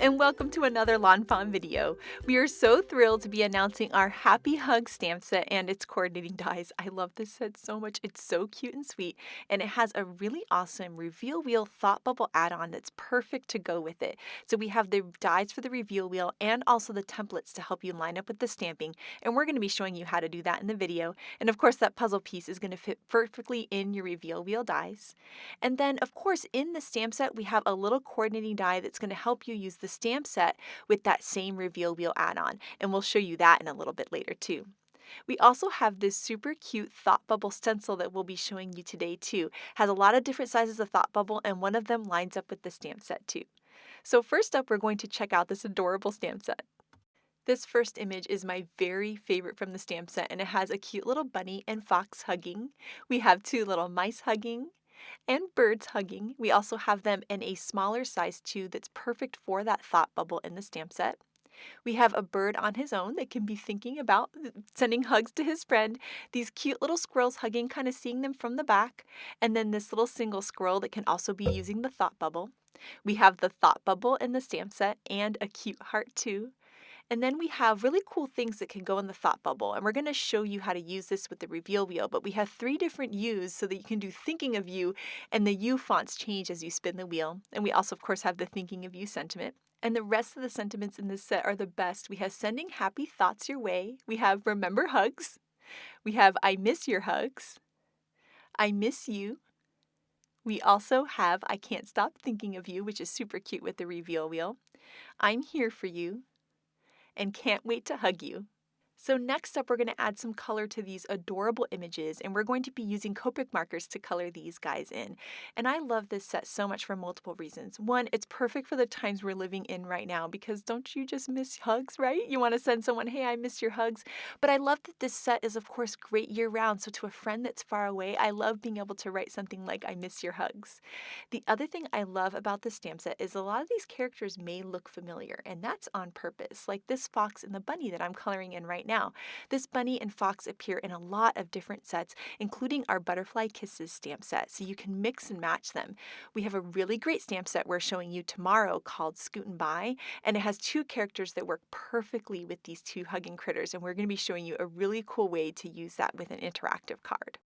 and welcome to another lawnfawn video. We are so thrilled to be announcing our Happy Hug stamp set and its coordinating dies. I love this set so much. It's so cute and sweet, and it has a really awesome reveal wheel thought bubble add-on that's perfect to go with it. So we have the dies for the reveal wheel and also the templates to help you line up with the stamping, and we're going to be showing you how to do that in the video. And of course, that puzzle piece is going to fit perfectly in your reveal wheel dies. And then, of course, in the stamp set, we have a little coordinating die that's going to help you use the stamp set with that same reveal wheel add-on, and we'll show you that in a little bit later too. We also have this super cute thought bubble stencil that we'll be showing you today too. Has a lot of different sizes of thought bubble, and one of them lines up with the stamp set too. So first up, we're going to check out this adorable stamp set. This first image is my very favorite from the stamp set, and it has a cute little bunny and fox hugging. We have two little mice hugging and birds hugging. We also have them in a smaller size too that's perfect for that thought bubble in the stamp set. We have a bird on his own that can be thinking about sending hugs to his friend. These cute little squirrels hugging, kind of seeing them from the back. And then this little single squirrel that can also be using the thought bubble. We have the thought bubble in the stamp set and a cute heart too. And then we have really cool things that can go in the thought bubble, and we're going to show you how to use this with the reveal wheel, but we have 3 different U's so that you can do thinking of you, and the U fonts change as you spin the wheel. And we also, of course, have the thinking of you sentiment. And the rest of the sentiments in this set are the best. We have sending happy thoughts your way. We have remember hugs. We have I miss your hugs. I miss you. We also have I can't stop thinking of you, which is super cute with the reveal wheel. I'm here for you. And can't wait to hug you. So next up, we're going to add some color to these adorable images, and we're going to be using Copic markers to color these guys in. And I love this set so much for multiple reasons. One, it's perfect for the times we're living in right now, because don't you just miss hugs, right? You want to send someone, hey, I miss your hugs. But I love that this set is, of course, great year-round. So to a friend that's far away, I love being able to write something like, I miss your hugs. The other thing I love about the stamp set is a lot of these characters may look familiar, and that's on purpose, like this fox and the bunny that I'm coloring in right now. This bunny and fox appear in a lot of different sets, including our Butterfly Kisses stamp set, so you can mix and match them. We have a really great stamp set we're showing you tomorrow called Scootin' By, and it has 2 characters that work perfectly with these 2 hugging critters, and we're going to be showing you a really cool way to use that with an interactive card.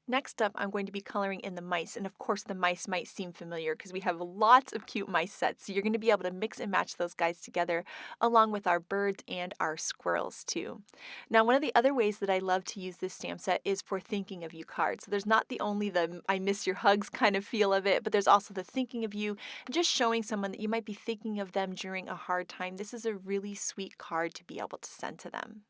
Next up, I'm going to be coloring in the mice, and of course the mice might seem familiar because we have lots of cute mice sets, so you're going to be able to mix and match those guys together along with our birds and our squirrels too. Now, one of the other ways that I love to use this stamp set is for thinking of you cards. So there's not only the I miss your hugs kind of feel of it, but there's also the thinking of you, and just showing someone that you might be thinking of them during a hard time. This is a really sweet card to be able to send to them.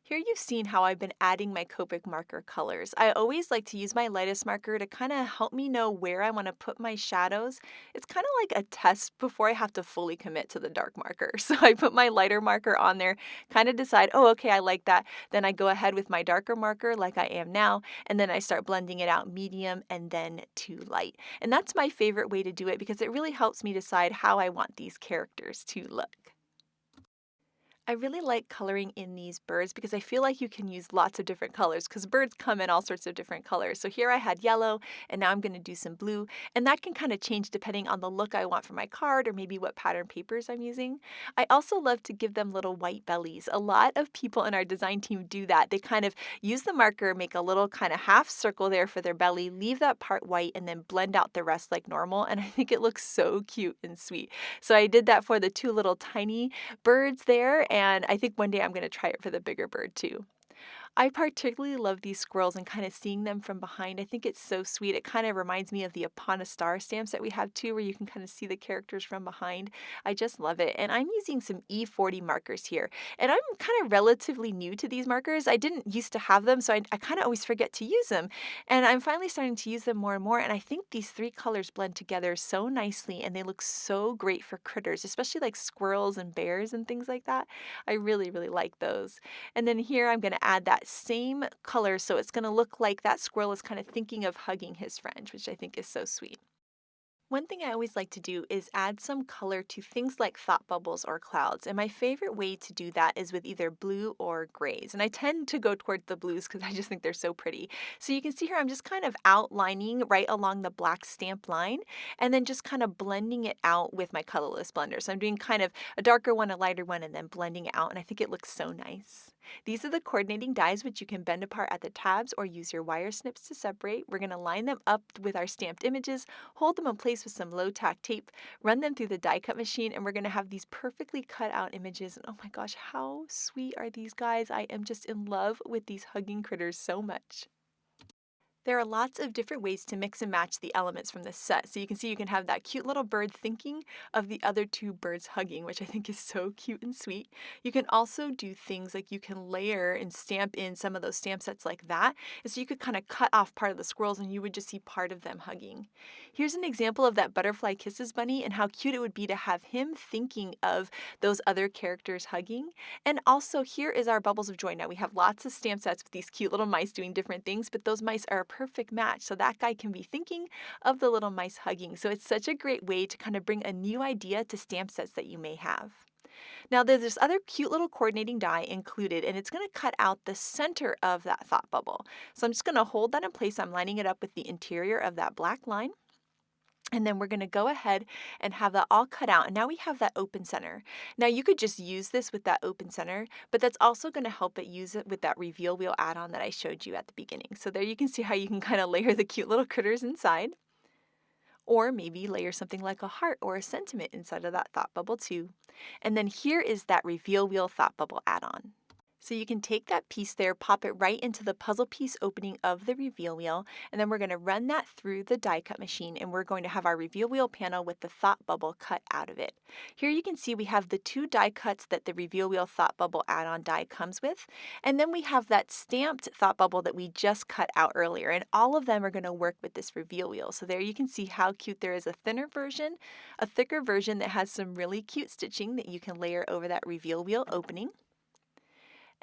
Here you've seen how I've been adding my Copic marker colors. I always like to use my lightest marker to kind of help me know where I want to put my shadows. It's kind of like a test before I have to fully commit to the dark marker. So I put my lighter marker on there, kind of decide, oh, okay, I like that. Then I go ahead with my darker marker like I am now, and then I start blending it out medium and then to light. And that's my favorite way to do it because it really helps me decide how I want these characters to look. I really like coloring in these birds because I feel like you can use lots of different colors because birds come in all sorts of different colors. So here I had yellow, and now I'm going to do some blue, and that can kind of change depending on the look I want for my card or maybe what pattern papers I'm using. I also love to give them little white bellies. A lot of people in our design team do that. They kind of use the marker, make a little kind of half circle there for their belly, leave that part white, and then blend out the rest like normal, and I think it looks so cute and sweet. So I did that for the 2 little tiny birds there, and I think one day I'm going to try it for the bigger bird too. I particularly love these squirrels and kind of seeing them from behind. I think it's so sweet. It kind of reminds me of the Upon a Star stamps that we have too, where you can kind of see the characters from behind. I just love it. And I'm using some E40 markers here. And I'm kind of relatively new to these markers. I didn't used to have them, so I kind of always forget to use them. And I'm finally starting to use them more and more. And I think these 3 colors blend together so nicely, and they look so great for critters, especially like squirrels and bears and things like that. I really, really like those. And then here I'm going to add that same color, so it's going to look like that squirrel is kind of thinking of hugging his friend, which I think is so sweet. One thing I always like to do is add some color to things like thought bubbles or clouds. And my favorite way to do that is with either blue or grays. And I tend to go toward the blues because I just think they're so pretty. So you can see here I'm just kind of outlining right along the black stamp line and then just kind of blending it out with my colorless blender. So I'm doing kind of a darker one, a lighter one, and then blending it out. And I think it looks so nice. These are the coordinating dies, which you can bend apart at the tabs or use your wire snips to separate. We're going to line them up with our stamped images, hold them in place with some low tack tape, run them through the die cut machine, and we're going to have these perfectly cut out images. And oh my gosh, how sweet are these guys? I am just in love with these hugging critters so much. There are lots of different ways to mix and match the elements from this set. So you can see you can have that cute little bird thinking of the other two birds hugging, which I think is so cute and sweet. You can also do things like you can layer and stamp in some of those stamp sets like that. And so you could kind of cut off part of the squirrels and you would just see part of them hugging. Here's an example of that Butterfly Kisses bunny and how cute it would be to have him thinking of those other characters hugging. And also here is our Bubbles of Joy. Now we have lots of stamp sets with these cute little mice doing different things, but those mice are a perfect match. So that guy can be thinking of the little mice hugging. So it's such a great way to kind of bring a new idea to stamp sets that you may have. Now there's this other cute little coordinating die included, and it's going to cut out the center of that thought bubble. So I'm just going to hold that in place. I'm lining it up with the interior of that black line. And then we're going to go ahead and have that all cut out. And now we have that open center. Now you could just use this with that open center, but that's also going to help it use it with that reveal wheel add-on that I showed you at the beginning. So there you can see how you can kind of layer the cute little critters inside. Or maybe layer something like a heart or a sentiment inside of that thought bubble too. And then here is that reveal wheel thought bubble add-on. So you can take that piece there, pop it right into the puzzle piece opening of the reveal wheel, and then we're going to run that through the die cut machine, and we're going to have our reveal wheel panel with the thought bubble cut out of it. Here you can see we have the two die cuts that the reveal wheel thought bubble add-on die comes with, and then we have that stamped thought bubble that we just cut out earlier, and all of them are going to work with this reveal wheel. So there you can see how cute there is a thinner version, a thicker version that has some really cute stitching that you can layer over that reveal wheel opening.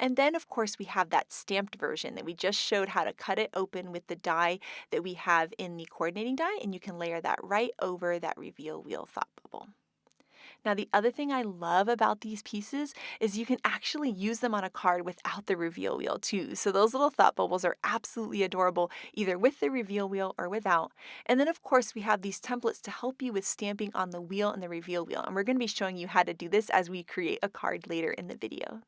And then, of course, we have that stamped version that we just showed how to cut it open with the die that we have in the coordinating die, and you can layer that right over that reveal wheel thought bubble. Now, the other thing I love about these pieces is you can actually use them on a card without the reveal wheel too. So those little thought bubbles are absolutely adorable, either with the reveal wheel or without. And then, of course, we have these templates to help you with stamping on the wheel and the reveal wheel. And we're going to be showing you how to do this as we create a card later in the video.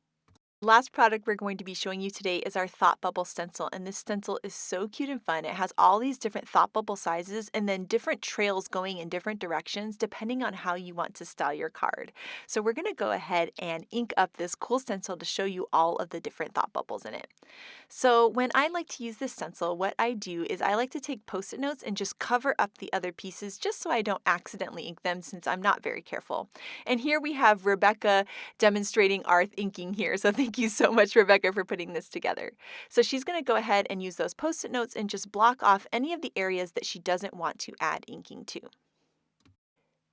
Last product we're going to be showing you today is our Thought Bubble Stencil, and this stencil is so cute and fun. It has all these different thought bubble sizes and then different trails going in different directions depending on how you want to style your card. So we're going to go ahead and ink up this cool stencil to show you all of the different thought bubbles in it. So when I like to use this stencil, what I do is I like to take Post-it notes and just cover up the other pieces just so I don't accidentally ink them since I'm not very careful. And here we have Rebecca demonstrating our inking here. So thank you so much, Rebecca, for putting this together. So she's going to go ahead and use those Post-it notes and just block off any of the areas that she doesn't want to add inking to.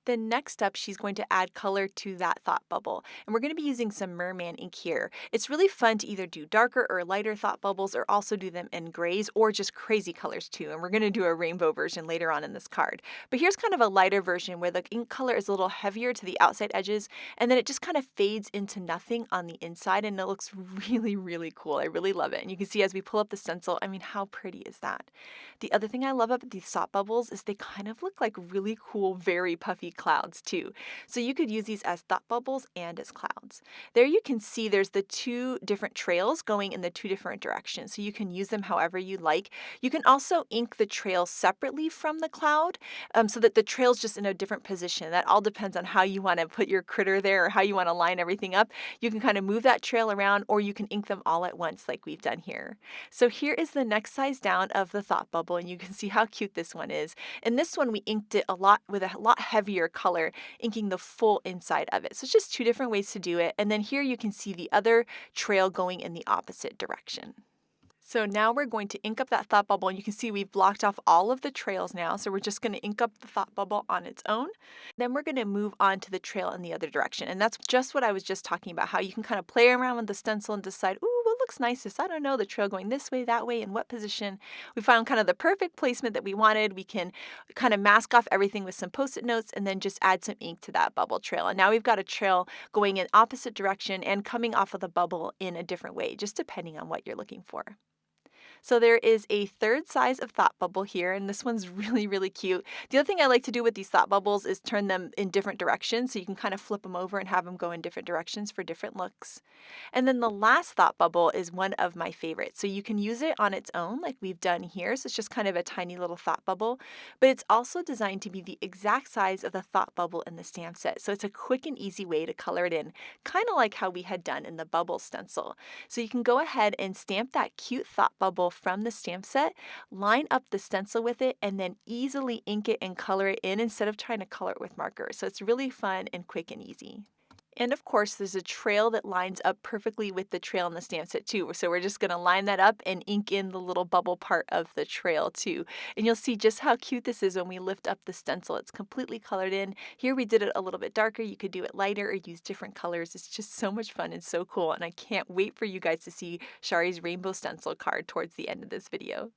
Then next up, she's going to add color to that thought bubble. And we're going to be using some merman ink here. It's really fun to either do darker or lighter thought bubbles or also do them in grays or just crazy colors too. And we're going to do a rainbow version later on in this card. But here's kind of a lighter version where the ink color is a little heavier to the outside edges and then it just kind of fades into nothing on the inside and it looks really, really cool. I really love it. And you can see as we pull up the stencil, I mean, how pretty is that? The other thing I love about these thought bubbles is they kind of look like really cool, very puffy clouds too. So you could use these as thought bubbles and as clouds. There you can see there's the two different trails going in the two different directions. So you can use them however you like. You can also ink the trail separately from the cloud so that the trail's just in a different position. That all depends on how you want to put your critter there or how you want to line everything up. You can kind of move that trail around or you can ink them all at once like we've done here. So here is the next size down of the thought bubble and you can see how cute this one is. In this one we inked it a lot with a lot heavier color, inking the full inside of it. So it's just two different ways to do it. And then here you can see the other trail going in the opposite direction. So now we're going to ink up that thought bubble and you can see we've blocked off all of the trails now. So we're just going to ink up the thought bubble on its own. Then we're going to move on to the trail in the other direction. And that's just what I was just talking about, how you can kind of play around with the stencil and decide, ooh, what looks nicest? I don't know, the trail going this way, that way, in what position? We found kind of the perfect placement that we wanted. We can kind of mask off everything with some Post-it notes and then just add some ink to that bubble trail. And now we've got a trail going in opposite direction and coming off of the bubble in a different way, just depending on what you're looking for. So there is a third size of thought bubble here, and this one's really, really cute. The other thing I like to do with these thought bubbles is turn them in different directions, so you can kind of flip them over and have them go in different directions for different looks. And then the last thought bubble is one of my favorites. So you can use it on its own like we've done here, so it's just kind of a tiny little thought bubble, but it's also designed to be the exact size of the thought bubble in the stamp set. So it's a quick and easy way to color it in, kind of like how we had done in the bubble stencil. So you can go ahead and stamp that cute thought bubble from the stamp set, line up the stencil with it, and then easily ink it and color it in instead of trying to color it with markers. So it's really fun and quick and easy. And of course, there's a trail that lines up perfectly with the trail in the stamp set too. So we're just going to line that up and ink in the little bubble part of the trail too. And you'll see just how cute this is when we lift up the stencil. It's completely colored in. Here we did it a little bit darker. You could do it lighter or use different colors. It's just so much fun and so cool. And I can't wait for you guys to see Shari's rainbow stencil card towards the end of this video.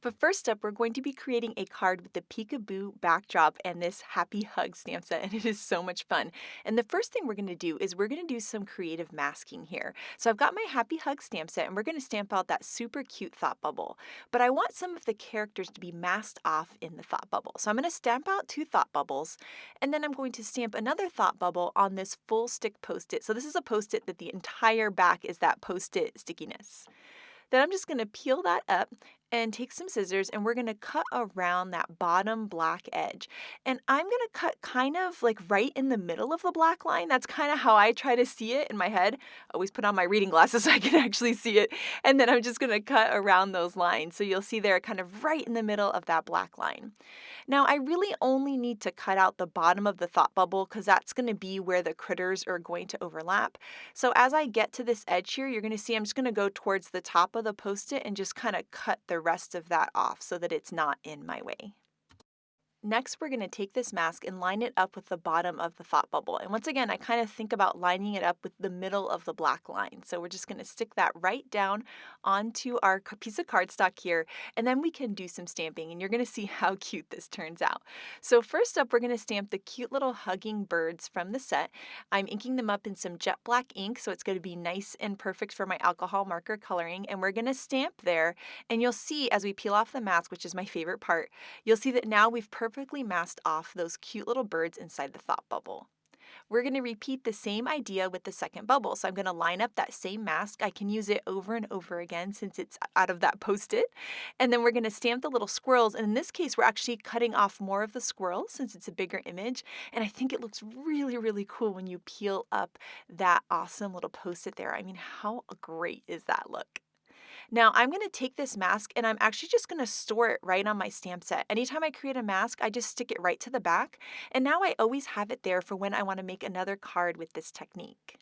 But first up, we're going to be creating a card with the Peekaboo Backdrop and this Happy Hug stamp set, and it is so much fun. And the first thing we're going to do is we're going to do some creative masking here. So I've got my Happy Hug stamp set, and we're going to stamp out that super cute thought bubble. But I want some of the characters to be masked off in the thought bubble. So I'm going to stamp out 2 thought bubbles, and then I'm going to stamp another thought bubble on this full stick Post-it. So this is a Post-it that the entire back is that Post-it stickiness. Then I'm just going to peel that up and take some scissors, and we're going to cut around that bottom black edge. And I'm going to cut kind of like right in the middle of the black line. That's kind of how I try to see it in my head. I always put on my reading glasses so I can actually see it. And then I'm just going to cut around those lines. So you'll see they're kind of right in the middle of that black line. Now I really only need to cut out the bottom of the thought bubble because that's going to be where the critters are going to overlap. So as I get to this edge here, you're going to see I'm just going to go towards the top of the Post-it and just kind of cut the rest of that off so that it's not in my way. Next, we're going to take this mask and line it up with the bottom of the thought bubble. And once again, I kind of think about lining it up with the middle of the black line. So we're just going to stick that right down onto our piece of cardstock here, and then we can do some stamping, and you're going to see how cute this turns out. So first up, we're going to stamp the cute little hugging birds from the set. I'm inking them up in some jet black ink, so it's going to be nice and perfect for my alcohol marker coloring, and we're going to stamp there, and you'll see as we peel off the mask, which is my favorite part, you'll see that now we've perfectly masked off those cute little birds inside the thought bubble. We're going to repeat the same idea with the second bubble. So I'm going to line up that same mask. I can use it over and over again since it's out of that Post-it. And then we're going to stamp the little squirrels. And in this case, we're actually cutting off more of the squirrels since it's a bigger image. And I think it looks really, really cool when you peel up that awesome little Post-it there. I mean, how great is that look? Now I'm going to take this mask and I'm actually just going to store it right on my stamp set. Anytime I create a mask, I just stick it right to the back. And now I always have it there for when I want to make another card with this technique.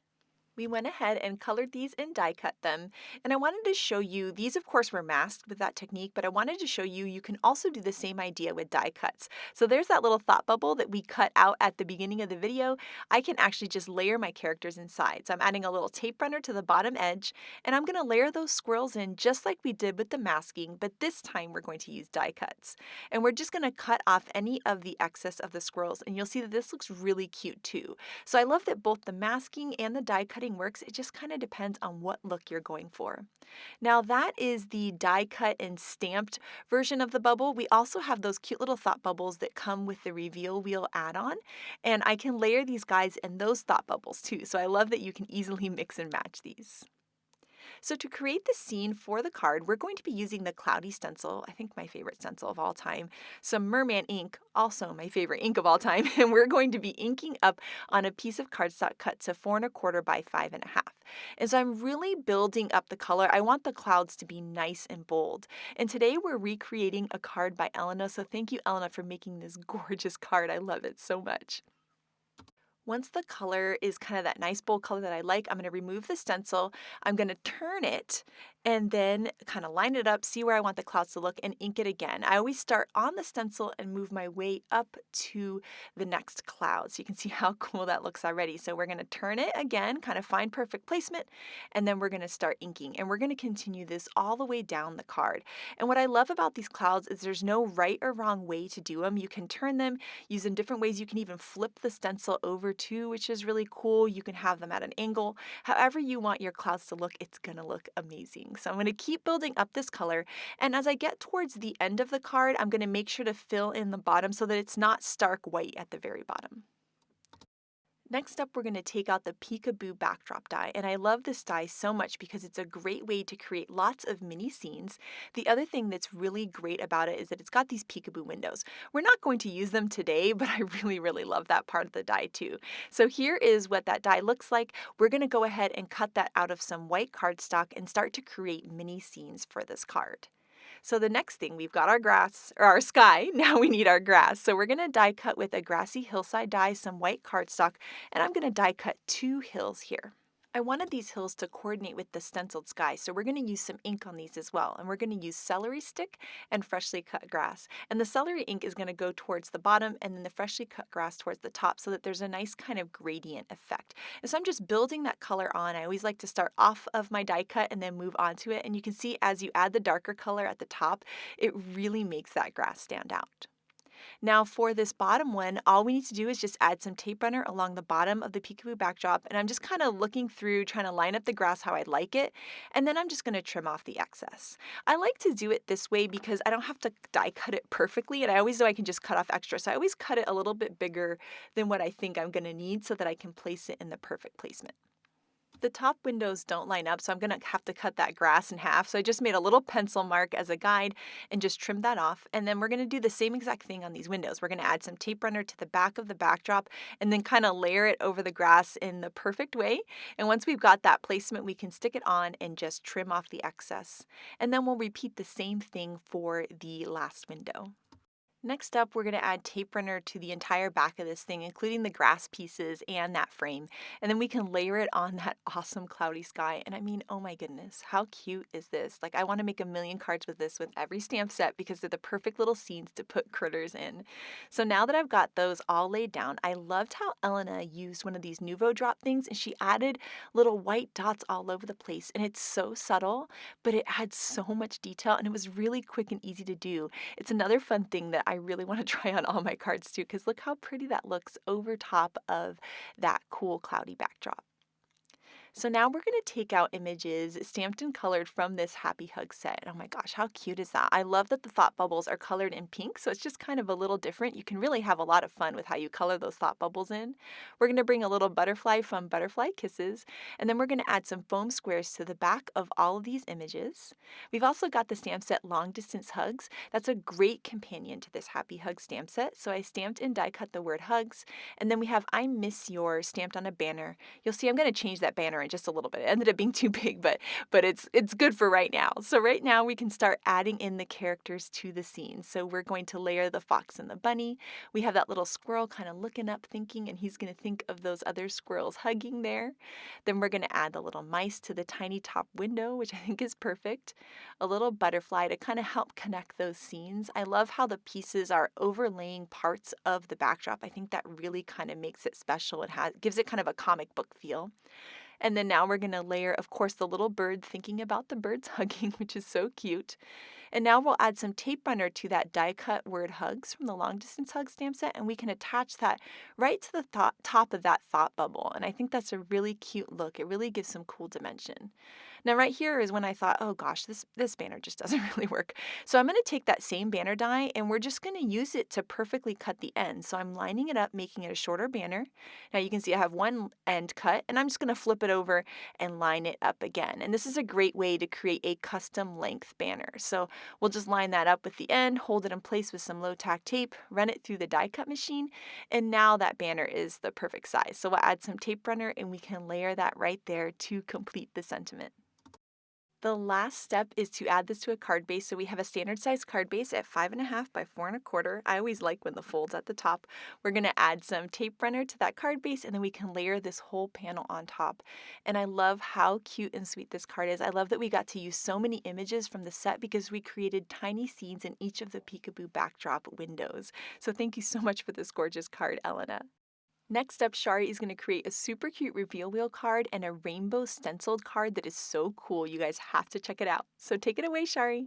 We went ahead and colored these and die cut them. And I wanted to show you, these of course were masked with that technique, but I wanted to show you, you can also do the same idea with die cuts. So there's that little thought bubble that we cut out at the beginning of the video. I can actually just layer my characters inside. So I'm adding a little tape runner to the bottom edge, and I'm gonna layer those squirrels in just like we did with the masking, but this time we're going to use die cuts. And we're just gonna cut off any of the excess of the squirrels, and you'll see that this looks really cute too. So I love that both the masking and the die cutting works. It just kind of depends on what look you're going for. Now that is the die cut and stamped version of the bubble. We also have those cute little thought bubbles that come with the reveal wheel add-on, and I can layer these guys in those thought bubbles too. So I love that you can easily mix and match these. So to create the scene for the card, we're going to be using the Cloudy stencil, I think my favorite stencil of all time, some Merman ink, also my favorite ink of all time, and we're going to be inking up on a piece of cardstock cut to 4 1/4 by 5 1/2. And so I'm really building up the color. I want the clouds to be nice and bold. And today we're recreating a card by Elena, so thank you, Elena, for making this gorgeous card. I love it so much. Once the color is kind of that nice bold color that I like, I'm going to remove the stencil, I'm going to turn it, and then kind of line it up, see where I want the clouds to look, and ink it again. I always start on the stencil and move my way up to the next cloud. So you can see how cool that looks already. So we're going to turn it again, kind of find perfect placement, and then we're going to start inking. And we're going to continue this all the way down the card. And what I love about these clouds is there's no right or wrong way to do them. You can turn them, use them different ways. You can even flip the stencil over too, which is really cool. You can have them at an angle. However you want your clouds to look, it's going to look amazing. So I'm going to keep building up this color. And as I get towards the end of the card, I'm going to make sure to fill in the bottom so that it's not stark white at the very bottom. Next up, we're going to take out the Peekaboo Backdrop die, and I love this die so much because it's a great way to create lots of mini scenes. The other thing that's really great about it is that it's got these peekaboo windows. We're not going to use them today, but I really love that part of the die too. So here is what that die looks like. We're going to go ahead and cut that out of some white cardstock and start to create mini scenes for this card. So the next thing, we've got our grass, or our sky, now we need our grass. So we're going to die cut with a Grassy Hillside die, some white cardstock, and I'm going to die cut 2 hills here. I wanted these hills to coordinate with the stenciled sky, so we're going to use some ink on these as well. And we're going to use celery stick and freshly cut grass. And the celery ink is going to go towards the bottom and then the freshly cut grass towards the top so that there's a nice kind of gradient effect. And so I'm just building that color on. I always like to start off of my die cut and then move on to it. And you can see as you add the darker color at the top, it really makes that grass stand out. Now for this bottom one, all we need to do is just add some tape runner along the bottom of the Peekaboo Backdrop, and I'm just kind of looking through, trying to line up the grass how I'd like it, and then I'm just going to trim off the excess. I like to do it this way because I don't have to die cut it perfectly, and I always know I can just cut off extra, so I always cut it a little bit bigger than what I think I'm going to need so that I can place it in the perfect placement. The top windows don't line up, so I'm going to have to cut that grass in half. So I just made a little pencil mark as a guide and just trimmed that off. And then we're going to do the same exact thing on these windows. We're going to add some tape runner to the back of the backdrop and then kind of layer it over the grass in the perfect way. And once we've got that placement, we can stick it on and just trim off the excess. And then we'll repeat the same thing for the last window. Next up, we're going to add tape runner to the entire back of this thing, including the grass pieces and that frame. And then we can layer it on that awesome cloudy sky. And I mean, oh my goodness, how cute is this? Like, I want to make a million cards with this with every stamp set because they're the perfect little scenes to put critters in. So now that I've got those all laid down, I loved how Elena used one of these Nuvo drop things and she added little white dots all over the place. And it's so subtle, but it adds so much detail and it was really quick and easy to do. It's another fun thing that I really want to try on all my cards too, because look how pretty that looks over top of that cool cloudy backdrop. So now we're going to take out images stamped and colored from this Happy Hug set. Oh my gosh, how cute is that? I love that the thought bubbles are colored in pink, so it's just kind of a little different. You can really have a lot of fun with how you color those thought bubbles in. We're going to bring a little butterfly from Butterfly Kisses, and then we're going to add some foam squares to the back of all of these images. We've also got the stamp set Long Distance Hugs. That's a great companion to this Happy Hug stamp set, so I stamped and die cut the word hugs, and then we have I Miss Your stamped on a banner. You'll see I'm going to change that banner in just a little bit. It ended up being too big, but it's good for right now. So right now we can start adding in the characters to the scene. So we're going to layer the fox and the bunny. We have that little squirrel kind of looking up thinking, and he's going to think of those other squirrels hugging there. Then we're going to add the little mice to the tiny top window, which I think is perfect. A little butterfly to kind of help connect those scenes. I love how the pieces are overlaying parts of the backdrop. I think that really kind of makes it special. It gives it kind of a comic book feel. And then now we're going to layer, of course, the little bird thinking about the birds hugging, which is so cute. And now we'll add some tape runner to that die cut word hugs from the Long Distance Hug stamp set, and we can attach that right to the top of that thought bubble. And I think that's a really cute look. It really gives some cool dimension. Now right here is when I thought, oh gosh, this banner just doesn't really work. So I'm going to take that same banner die and we're just going to use it to perfectly cut the end. So I'm lining it up, making it a shorter banner. Now you can see I have one end cut and I'm just going to flip it over and line it up again. And this is a great way to create a custom length banner. So we'll just line that up with the end, hold it in place with some low tack tape, run it through the die cut machine, and now that banner is the perfect size. So we'll add some tape runner and we can layer that right there to complete the sentiment. The last step is to add this to a card base. So we have a standard size card base at 5.5 by 4.25. I always like when the fold's at the top. We're going to add some tape runner to that card base, and then we can layer this whole panel on top. And I love how cute and sweet this card is. I love that we got to use so many images from the set because we created tiny scenes in each of the Peekaboo Backdrop windows. So thank you so much for this gorgeous card, Elena. Next up, Shari is going to create a super cute reveal wheel card and a rainbow stenciled card that is so cool. You guys have to check it out. So take it away, Shari.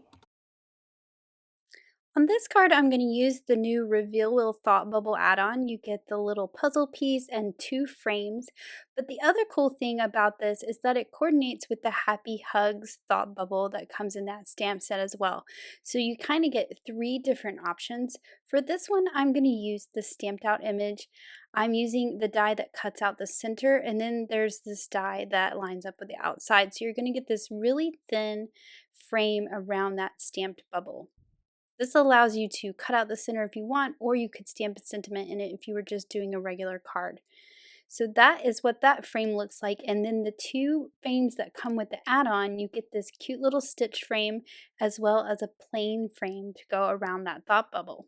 On this card, I'm going to use the new Reveal Wheel Thought Bubble add-on. You get the little puzzle piece and 2 frames. But the other cool thing about this is that it coordinates with the Happy Hugs Thought Bubble that comes in that stamp set as well. So you kind of get 3 different options. For this one, I'm going to use the stamped out image. I'm using the die that cuts out the center, and then there's this die that lines up with the outside. So you're going to get this really thin frame around that stamped bubble. This allows you to cut out the center if you want, or you could stamp a sentiment in it if you were just doing a regular card. So that is what that frame looks like. And then the 2 frames that come with the add-on, you get this cute little stitch frame as well as a plain frame to go around that thought bubble.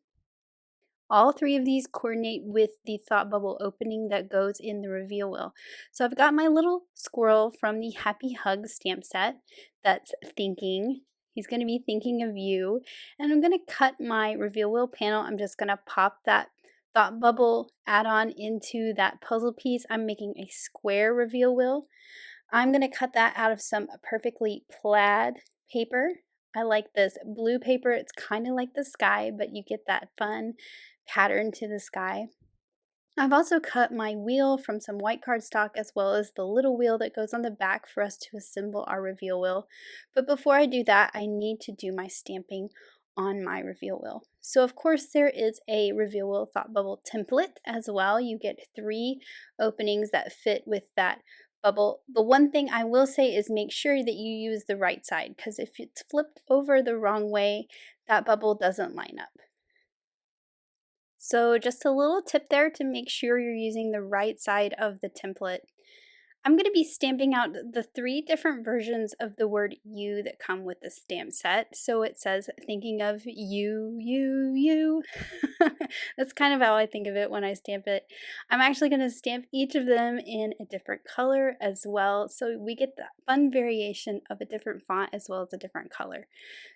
All 3 of these coordinate with the thought bubble opening that goes in the reveal wheel. So I've got my little squirrel from the Happy Hug stamp set that's thinking. He's going to be thinking of you. And I'm going to cut my reveal wheel panel. I'm just going to pop that thought bubble add-on into that puzzle piece. I'm making a square reveal wheel. I'm going to cut that out of some perfectly plaid paper. I like this blue paper. It's kind of like the sky, but you get that fun pattern to the sky. I've also cut my wheel from some white cardstock as well as the little wheel that goes on the back for us to assemble our reveal wheel. But before I do that, I need to do my stamping on my reveal wheel. So of course there is a reveal wheel thought bubble template as well. You get 3 openings that fit with that bubble. The one thing I will say is make sure that you use the right side, because if it's flipped over the wrong way, that bubble doesn't line up. So just a little tip there to make sure you're using the right side of the template. I'm going to be stamping out the 3 different versions of the word you that come with the stamp set. So it says thinking of you, you, you. That's kind of how I think of it when I stamp it. I'm actually going to stamp each of them in a different color as well. So we get that fun variation of a different font as well as a different color.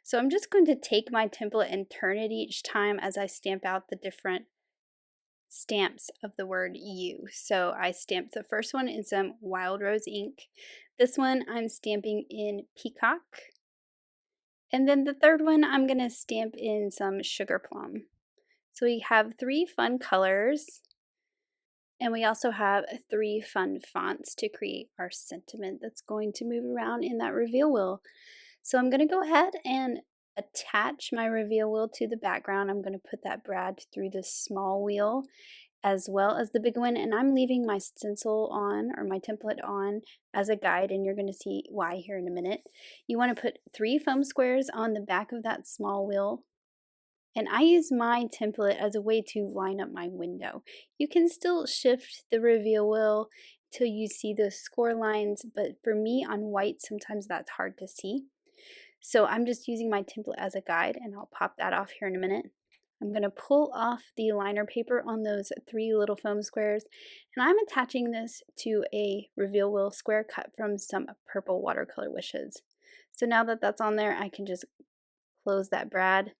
So I'm just going to take my template and turn it each time as I stamp out the different stamps of the word you. So I stamped the first one in some Wild Rose ink. This one I'm stamping in Peacock. And then the third one I'm going to stamp in some Sugarplum. So we have 3 fun colors. And we also have 3 fun fonts to create our sentiment that's going to move around in that reveal wheel. So I'm going to go ahead and attach my reveal wheel to the background. I'm going to put that brad through the small wheel as well as the big one, and I'm leaving my stencil on, or my template on, as a guide, and you're going to see why here in a minute. You want to put 3 foam squares on the back of that small wheel, and I use my template as a way to line up my window. You can still shift the reveal wheel till you see those score lines, but for me on white sometimes that's hard to see. So I'm just using my template as a guide, and I'll pop that off here in a minute. I'm going to pull off the liner paper on those 3 little foam squares, and I'm attaching this to a reveal wheel square cut from some purple Watercolor Wishes. So now that that's on there, I can just close that brad,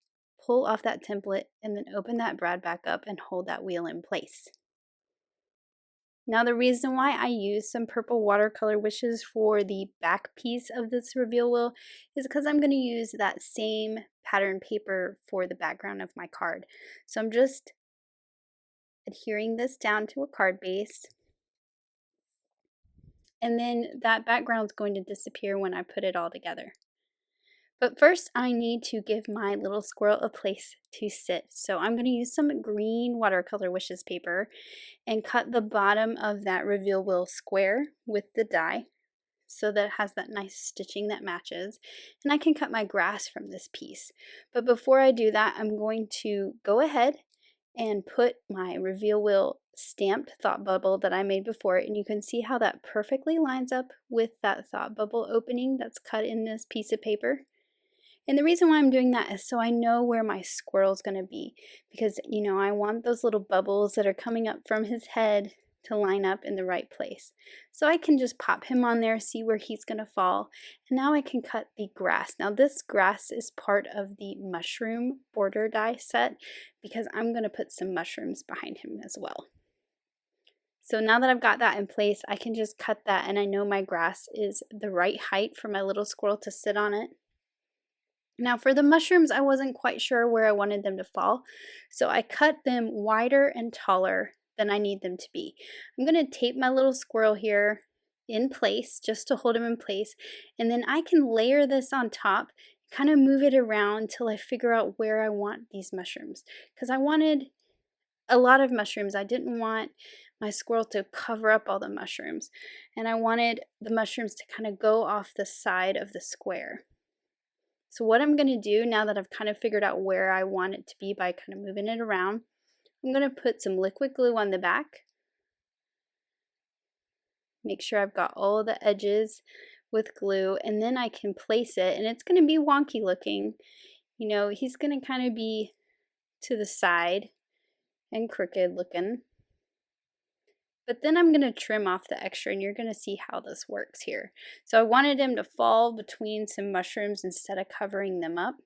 pull off that template, and then open that brad back up and hold that wheel in place. Now the reason why I use some purple Watercolor Wishes for the back piece of this reveal wheel is because I'm going to use that same pattern paper for the background of my card. So I'm just adhering this down to a card base, and then that background is going to disappear when I put it all together. But first I need to give my little squirrel a place to sit. So I'm going to use some green Watercolor Wishes paper and cut the bottom of that reveal wheel square with the die so that it has that nice stitching that matches. And I can cut my grass from this piece. But before I do that, I'm going to go ahead and put my reveal wheel stamped thought bubble that I made before, and you can see how that perfectly lines up with that thought bubble opening that's cut in this piece of paper. And the reason why I'm doing that is so I know where my squirrel's going to be, because, you know, I want those little bubbles that are coming up from his head to line up in the right place. So I can just pop him on there, see where he's going to fall, and now I can cut the grass. Now this grass is part of the mushroom border die set because I'm going to put some mushrooms behind him as well. So now that I've got that in place, I can just cut that, and I know my grass is the right height for my little squirrel to sit on it. Now for the mushrooms, I wasn't quite sure where I wanted them to fall, so I cut them wider and taller than I need them to be. I'm going to tape my little squirrel here in place just to hold him in place, and then I can layer this on top, kind of move it around till I figure out where I want these mushrooms, because I wanted a lot of mushrooms. I didn't want my squirrel to cover up all the mushrooms, and I wanted the mushrooms to kind of go off the side of the square. So what I'm going to do now that I've kind of figured out where I want it to be by kind of moving it around, I'm going to put some liquid glue on the back. Make sure I've got all the edges with glue, and then I can place it, and it's going to be wonky looking. You know, he's going to kind of be to the side and crooked looking. But then I'm going to trim off the extra, and you're going to see how this works here. So I wanted him to fall between some mushrooms instead of covering them up.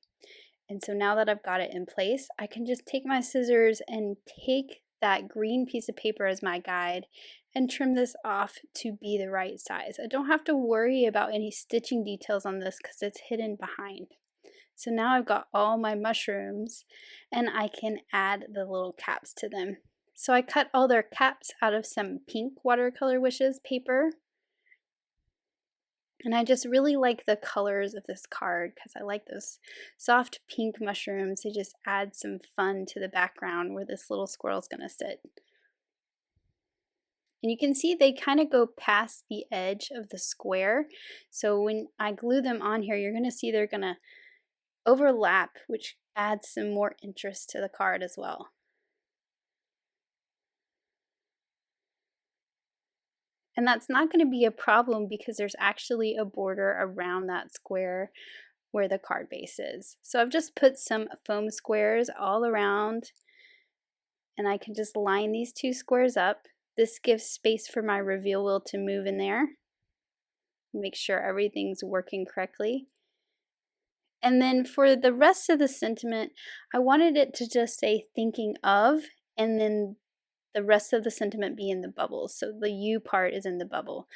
And so now that I've got it in place, I can just take my scissors and take that green piece of paper as my guide and trim this off to be the right size. I don't have to worry about any stitching details on this because it's hidden behind. So now I've got all my mushrooms, and I can add the little caps to them. So I cut all their caps out of some pink Watercolor Wishes paper. And I just really like the colors of this card because I like those soft pink mushrooms. They just add some fun to the background where this little squirrel's going to sit. And you can see they kind of go past the edge of the square. So when I glue them on here, you're going to see they're going to overlap, which adds some more interest to the card as well. And that's not going to be a problem because there's actually a border around that square where the card base is. So I've just put some foam squares all around, and I can just line these two squares up. This gives space for my reveal wheel to move in there. Make sure everything's working correctly. And then for the rest of the sentiment, I wanted it to just say thinking of, and then the rest of the sentiment be in the bubbles. So the U part is in the bubble.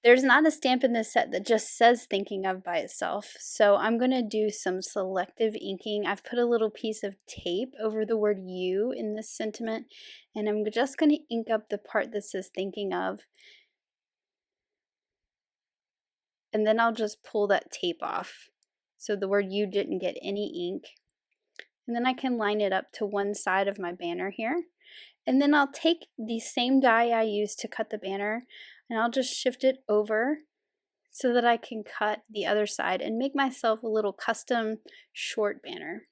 There's not a stamp in this set that just says thinking of by itself. So I'm going to do some selective inking. I've put a little piece of tape over the word you in this sentiment, and I'm just going to ink up the part that says thinking of. And then I'll just pull that tape off, so the word you didn't get any ink. And then I can line it up to one side of my banner here. And then I'll take the same die I used to cut the banner, and I'll just shift it over so that I can cut the other side and make myself a little custom short banner.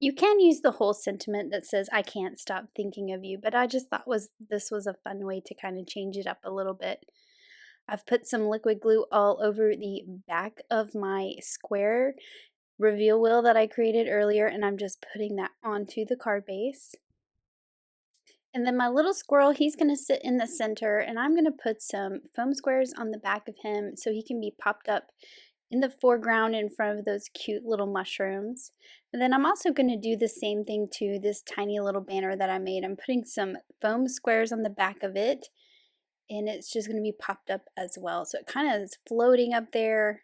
You can use the whole sentiment that says I can't stop thinking of you, but I just thought this was a fun way to kind of change it up a little bit. I've put some liquid glue all over the back of my square reveal wheel that I created earlier, and I'm just putting that onto the card base. And then my little squirrel, he's going to sit in the center, and I'm going to put some foam squares on the back of him so he can be popped up in the foreground in front of those cute little mushrooms. And then I'm also going to do the same thing to this tiny little banner that I made. I'm putting some foam squares on the back of it, and it's just going to be popped up as well. So it kind of is floating up there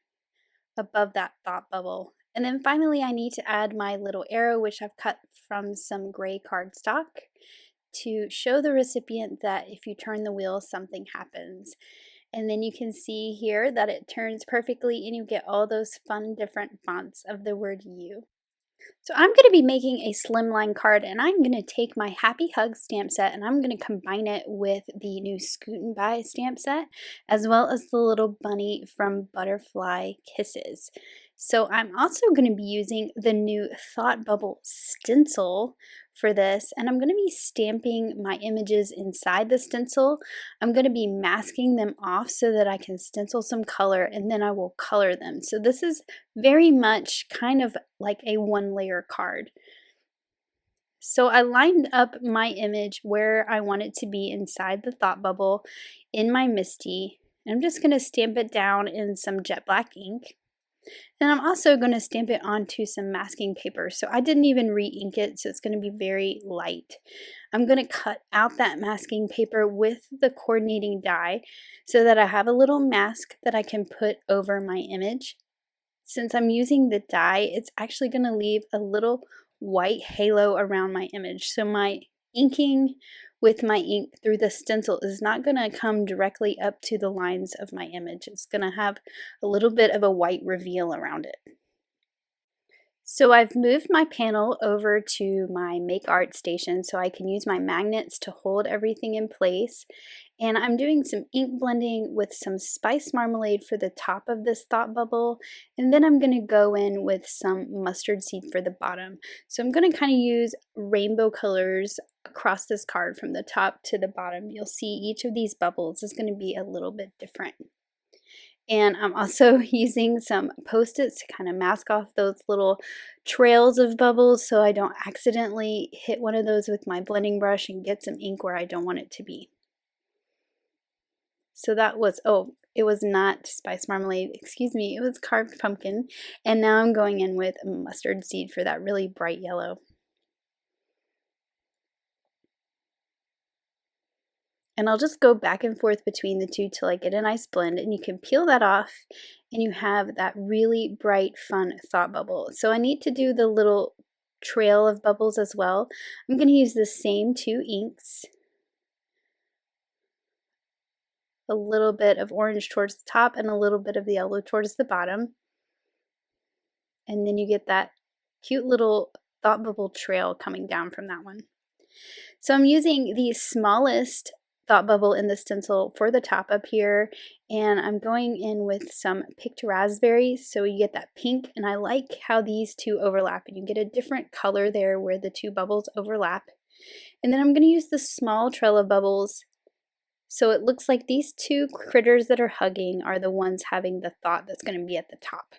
above that thought bubble. And then finally I need to add my little arrow, which I've cut from some gray cardstock, to show the recipient that if you turn the wheel, something happens. And then you can see here that it turns perfectly, and you get all those fun different fonts of the word you. So I'm going to be making a slimline card, and I'm going to take my Happy Hug stamp set and I'm going to combine it with the new Scootin' By stamp set, as well as the little bunny from Butterfly Kisses. So I'm also going to be using the new Thought Bubble Stencil for this, and I'm going to be stamping my images inside the stencil. I'm going to be masking them off so that I can stencil some color, and then I will color them. So this is very much kind of like a one-layer card. So I lined up my image where I want it to be inside the thought bubble in my MISTI. And I'm just going to stamp it down in some jet black ink. And I'm also going to stamp it onto some masking paper. So I didn't even re-ink it, so it's going to be very light. I'm going to cut out that masking paper with the coordinating die so that I have a little mask that I can put over my image. Since I'm using the die, it's actually going to leave a little white halo around my image. So my inking with my ink through the stencil is not going to come directly up to the lines of my image. It's going to have a little bit of a white reveal around it. So I've moved my panel over to my Make Art station so I can use my magnets to hold everything in place. And I'm doing some ink blending with some spice marmalade for the top of this thought bubble. And then I'm going to go in with some mustard seed for the bottom. So I'm going to kind of use rainbow colors across this card from the top to the bottom. You'll see each of these bubbles is going to be a little bit different. And I'm also using some Post-its to kind of mask off those little trails of bubbles so I don't accidentally hit one of those with my blending brush and get some ink where I don't want it to be. So that was, oh, it was not spice marmalade, excuse me, it was carved pumpkin. And now I'm going in with mustard seed for that really bright yellow. And I'll just go back and forth between the two till I get a nice blend, and you can peel that off and you have that really bright, fun thought bubble. So I need to do the little trail of bubbles as well. I'm going to use the same two inks. A little bit of orange towards the top and a little bit of the yellow towards the bottom. And then you get that cute little thought bubble trail coming down from that one. So I'm using the smallest thought bubble in the stencil for the top up here, and I'm going in with some picked raspberries so you get that pink, and I like how these two overlap and you get a different color there where the two bubbles overlap. And then I'm going to use the small trail of bubbles so it looks like these two critters that are hugging are the ones having the thought that's going to be at the top.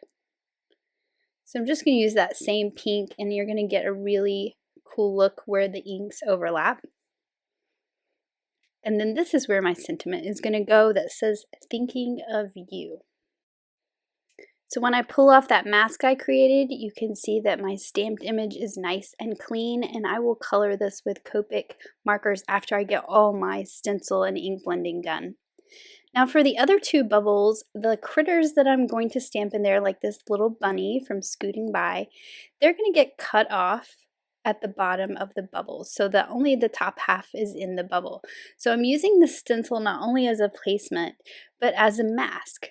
So I'm just going to use that same pink, and you're going to get a really cool look where the inks overlap. And then this is where my sentiment is going to go that says, thinking of you. So when I pull off that mask I created, you can see that my stamped image is nice and clean, and I will color this with Copic markers after I get all my stencil and ink blending done. Now for the other two bubbles, the critters that I'm going to stamp in there, like this little bunny from Scooting By, they're going to get cut off at the bottom of the bubble so that only the top half is in the bubble. So I'm using the stencil not only as a placement, but as a mask.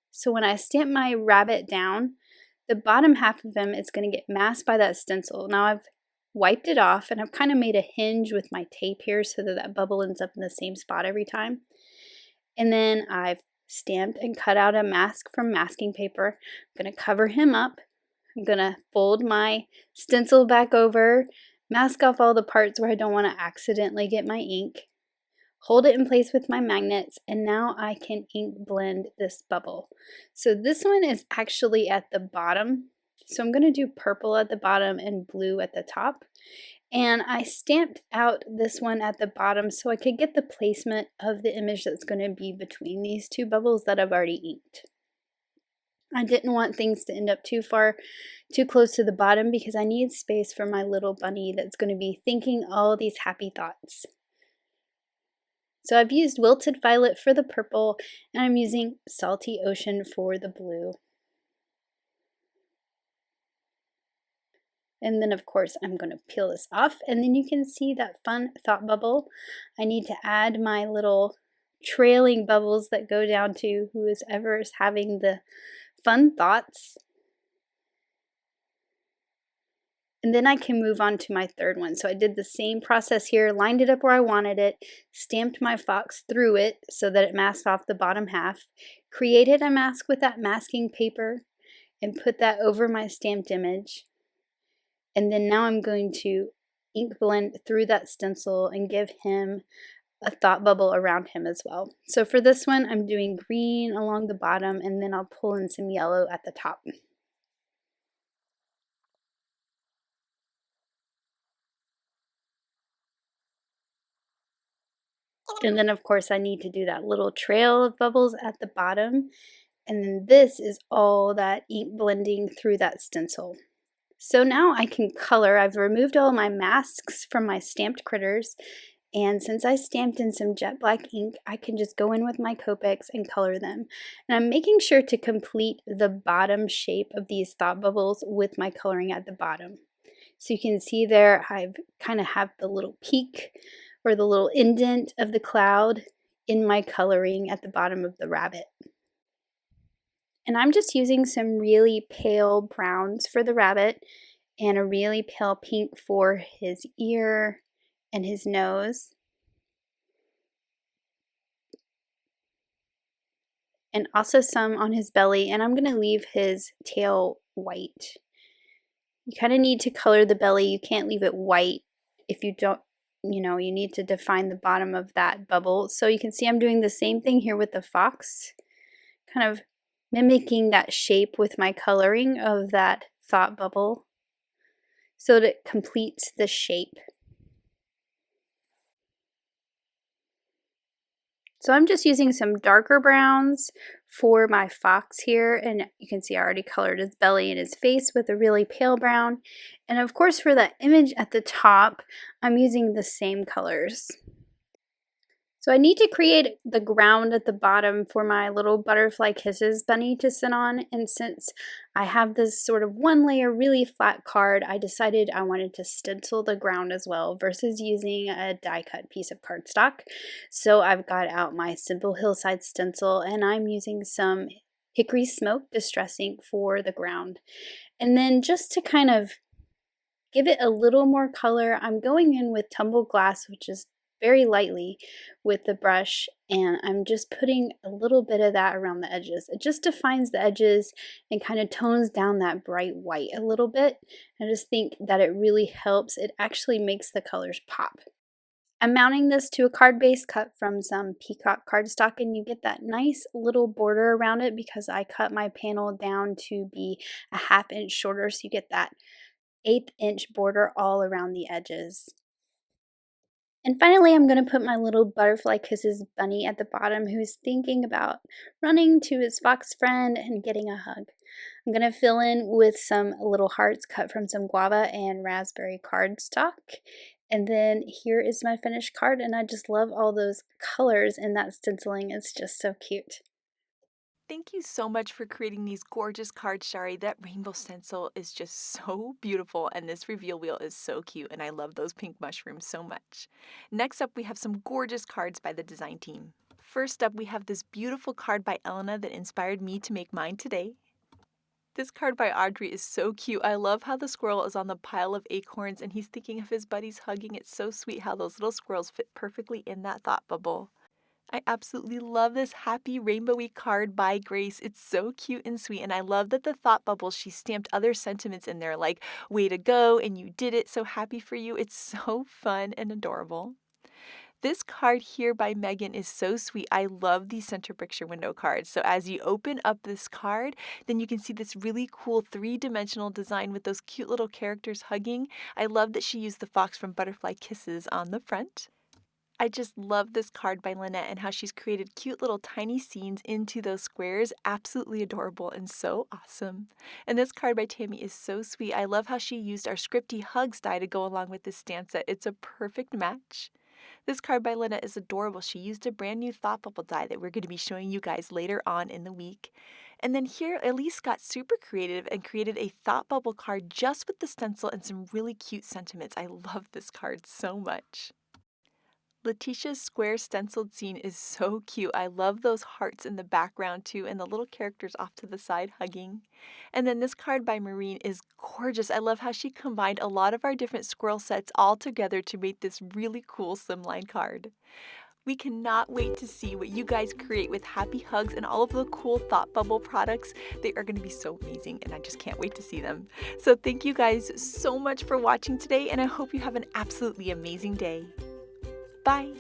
So when I stamp my rabbit down, the bottom half of him is going to get masked by that stencil. Now I've wiped it off and I've kind of made a hinge with my tape here so that that bubble ends up in the same spot every time. And then I've stamped and cut out a mask from masking paper. I'm going to cover him up. I'm going to fold my stencil back over, mask off all the parts where I don't want to accidentally get my ink, hold it in place with my magnets, and now I can ink blend this bubble. So this one is actually at the bottom. So I'm going to do purple at the bottom and blue at the top. And I stamped out this one at the bottom so I could get the placement of the image that's going to be between these two bubbles that I've already inked. I didn't want things to end up too close to the bottom because I need space for my little bunny that's going to be thinking all these happy thoughts. So I've used Wilted Violet for the purple, and I'm using Salty Ocean for the blue. And then of course I'm going to peel this off, and then you can see that fun thought bubble. I need to add my little trailing bubbles that go down to whoever is having the fun thoughts. And then I can move on to my third one. So I did the same process here, lined it up where I wanted it, stamped my fox through it so that it masked off the bottom half, created a mask with that masking paper, and put that over my stamped image. And then now I'm going to ink blend through that stencil and give him a thought bubble around him as well. So for this one, I'm doing green along the bottom, and then I'll pull in some yellow at the top. And then of course I need to do that little trail of bubbles at the bottom. And then this is all that ink blending through that stencil. So now I can color. I've removed all my masks from my stamped critters. And since I stamped in some jet black ink, I can just go in with my Copics and color them. And I'm making sure to complete the bottom shape of these thought bubbles with my coloring at the bottom. So you can see there, I've kind of have the little peak or the little indent of the cloud in my coloring at the bottom of the rabbit. And I'm just using some really pale browns for the rabbit and a really pale pink for his ear and his nose. And also some on his belly, and I'm going to leave his tail white. You kind of need to color the belly. You can't leave it white if you don't, you need to define the bottom of that bubble. So you can see I'm doing the same thing here with the fox, kind of mimicking that shape with my coloring of that thought bubble so that it completes the shape. So I'm just using some darker browns for my fox here, and you can see I already colored his belly and his face with a really pale brown. And of course for that image at the top, I'm using the same colors. So I need to create the ground at the bottom for my little Butterfly Kisses bunny to sit on, and since I have this sort of one layer really flat card, I decided I wanted to stencil the ground as well versus using a die cut piece of cardstock. So I've got out my simple Hillside stencil, and I'm using some hickory smoke distress ink for the ground. And then just to kind of give it a little more color, I'm going in with tumbled glass, which is very lightly with the brush, and I'm just putting a little bit of that around the edges. It just defines the edges and kind of tones down that bright white a little bit. I just think that it really helps. It actually makes the colors pop. I'm mounting this to a card base cut from some peacock cardstock, and you get that nice little border around it because I cut my panel down to be a 1/2 inch shorter, so you get that 1/8 inch border all around the edges. And finally, I'm going to put my little Butterfly Kisses bunny at the bottom who's thinking about running to his fox friend and getting a hug. I'm going to fill in with some little hearts cut from some guava and raspberry cardstock. And then here is my finished card, and I just love all those colors in that stenciling. It's just so cute. Thank you so much for creating these gorgeous cards, Shari. That rainbow stencil is just so beautiful, and this reveal wheel is so cute, and I love those pink mushrooms so much. Next up, we have some gorgeous cards by the design team. First up, we have this beautiful card by Elena that inspired me to make mine today. This card by Audrey is so cute. I love how the squirrel is on the pile of acorns and he's thinking of his buddies hugging. It's so sweet how those little squirrels fit perfectly in that thought bubble. I absolutely love this happy rainbowy card by Grace. It's so cute and sweet, and I love that the thought bubbles, she stamped other sentiments in there like, way to go, and you did it, so happy for you. It's so fun and adorable. This card here by Megan is so sweet. I love these center picture window cards. So as you open up this card, then you can see this really cool 3-dimensional design with those cute little characters hugging. I love that she used the fox from Butterfly Kisses on the front. I just love this card by Lynette and how she's created cute little tiny scenes into those squares. Absolutely adorable and so awesome. And this card by Tammy is so sweet. I love how she used our Scripty Hugs die to go along with this stamp set. It's a perfect match. This card by Lynette is adorable. She used a brand new Thought Bubble die that we're going to be showing you guys later on in the week. And then here, Elise got super creative and created a Thought Bubble card just with the stencil and some really cute sentiments. I love this card so much. Letitia's square stenciled scene is so cute. I love those hearts in the background too and the little characters off to the side hugging. And then this card by Maureen is gorgeous. I love how she combined a lot of our different squirrel sets all together to make this really cool slimline card. We cannot wait to see what you guys create with Happy Hugs and all of the cool Thought Bubble products. They are going to be so amazing, and I just can't wait to see them. So thank you guys so much for watching today, and I hope you have an absolutely amazing day. Bye!